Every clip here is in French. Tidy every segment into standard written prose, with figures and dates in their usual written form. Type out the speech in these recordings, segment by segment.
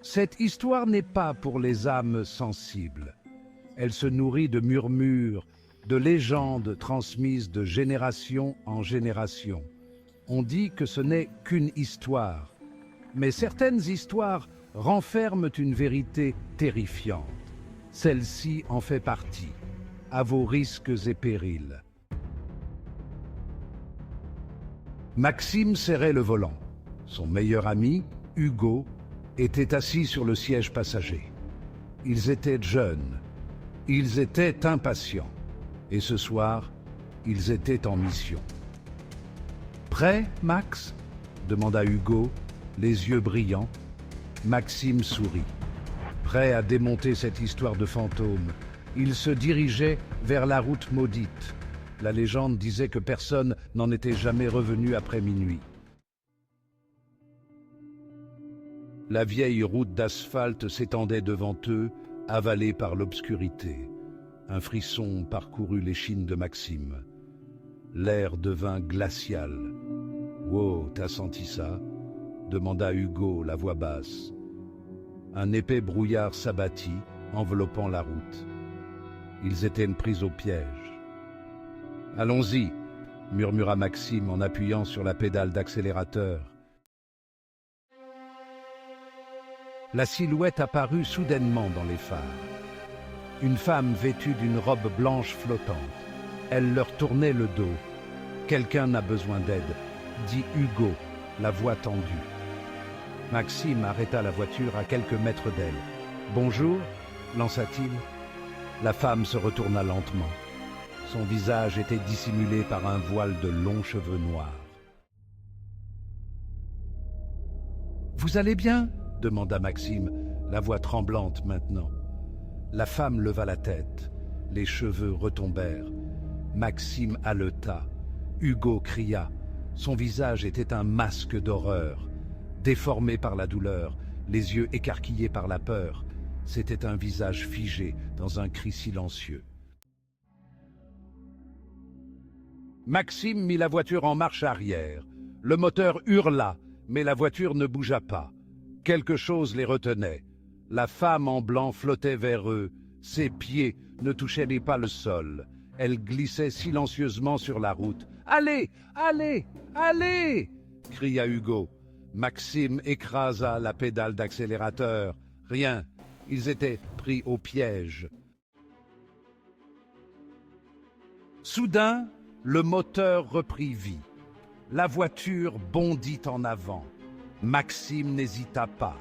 Cette histoire n'est pas pour les âmes sensibles. Elle se nourrit de murmures, de légendes transmises de génération en génération. On dit que ce n'est qu'une histoire, mais certaines histoires renferment une vérité terrifiante. Celle-ci en fait partie, à vos risques et périls. Maxime serrait le volant. Son meilleur ami, Hugo, était assis sur le siège passager. Ils étaient jeunes, ils étaient impatients, et ce soir, ils étaient en mission. « Prêt, Max ?» demanda Hugo, les yeux brillants. Maxime sourit. Prêt à démonter cette histoire de fantôme, il se dirigeait vers la route maudite. La légende disait que personne n'en était jamais revenu après minuit. La vieille route d'asphalte s'étendait devant eux, avalée par l'obscurité. Un frisson parcourut l'échine de Maxime. L'air devint glacial. « Wow, t'as senti ça ?» demanda Hugo, la voix basse. Un épais brouillard s'abattit, enveloppant la route. Ils étaient pris au piège. « Allons-y !» murmura Maxime en appuyant sur la pédale d'accélérateur. La silhouette apparut soudainement dans les phares. Une femme vêtue d'une robe blanche flottante. Elle leur tournait le dos. « Quelqu'un a besoin d'aide », dit Hugo, la voix tendue. Maxime arrêta la voiture à quelques mètres d'elle. « Bonjour » lança-t-il. La femme se retourna lentement. Son visage était dissimulé par un voile de longs cheveux noirs. « Vous allez bien ?» demanda Maxime, la voix tremblante maintenant. La femme leva la tête. Les cheveux retombèrent. Maxime haleta. Hugo cria. Son visage était un masque d'horreur. Déformé par la douleur, les yeux écarquillés par la peur, c'était un visage figé dans un cri silencieux. Maxime mit la voiture en marche arrière. Le moteur hurla, mais la voiture ne bougea pas. Quelque chose les retenait. La femme en blanc flottait vers eux. Ses pieds ne touchaient pas le sol. Elle glissait silencieusement sur la route. « Allez, allez, allez !» cria Hugo. Maxime écrasa la pédale d'accélérateur. Rien, ils étaient pris au piège. Soudain, le moteur reprit vie. La voiture bondit en avant. Maxime n'hésita pas.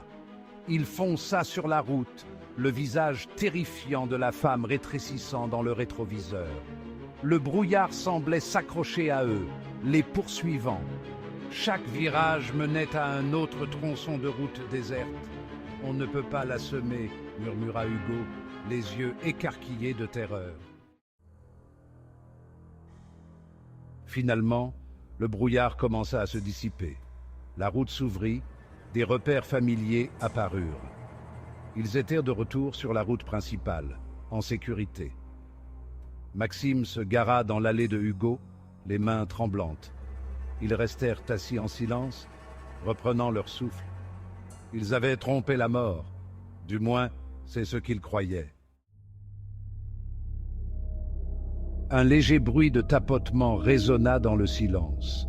Il fonça sur la route, le visage terrifiant de la femme rétrécissant dans le rétroviseur. Le brouillard semblait s'accrocher à eux, les poursuivant. Chaque virage menait à un autre tronçon de route déserte. « On ne peut pas la semer », murmura Hugo, les yeux écarquillés de terreur. Finalement, le brouillard commença à se dissiper. La route s'ouvrit, des repères familiers apparurent. Ils étaient de retour sur la route principale, en sécurité. Maxime se gara dans l'allée de Hugo, les mains tremblantes. Ils restèrent assis en silence, reprenant leur souffle. Ils avaient trompé la mort, du moins c'est ce qu'ils croyaient. Un léger bruit de tapotement résonna dans le silence.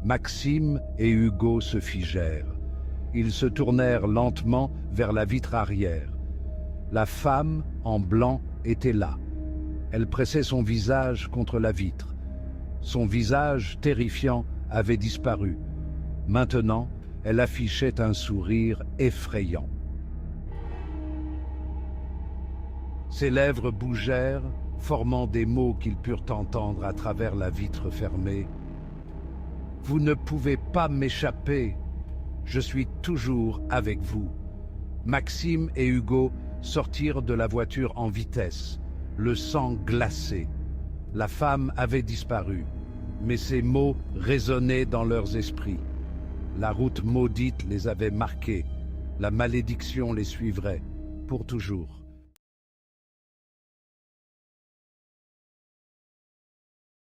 Maxime et Hugo se figèrent. Ils se tournèrent lentement vers la vitre arrière. La femme, en blanc, était là. Elle pressait son visage contre la vitre. Son visage, terrifiant, avait disparu. Maintenant, elle affichait un sourire effrayant. Ses lèvres bougèrent, formant des mots qu'ils purent entendre à travers la vitre fermée. « Vous ne pouvez pas m'échapper. Je suis toujours avec vous. » Maxime et Hugo sortirent de la voiture en vitesse, le sang glacé. La femme avait disparu, mais ces mots résonnaient dans leurs esprits. La route maudite les avait marqués. La malédiction les suivrait pour toujours.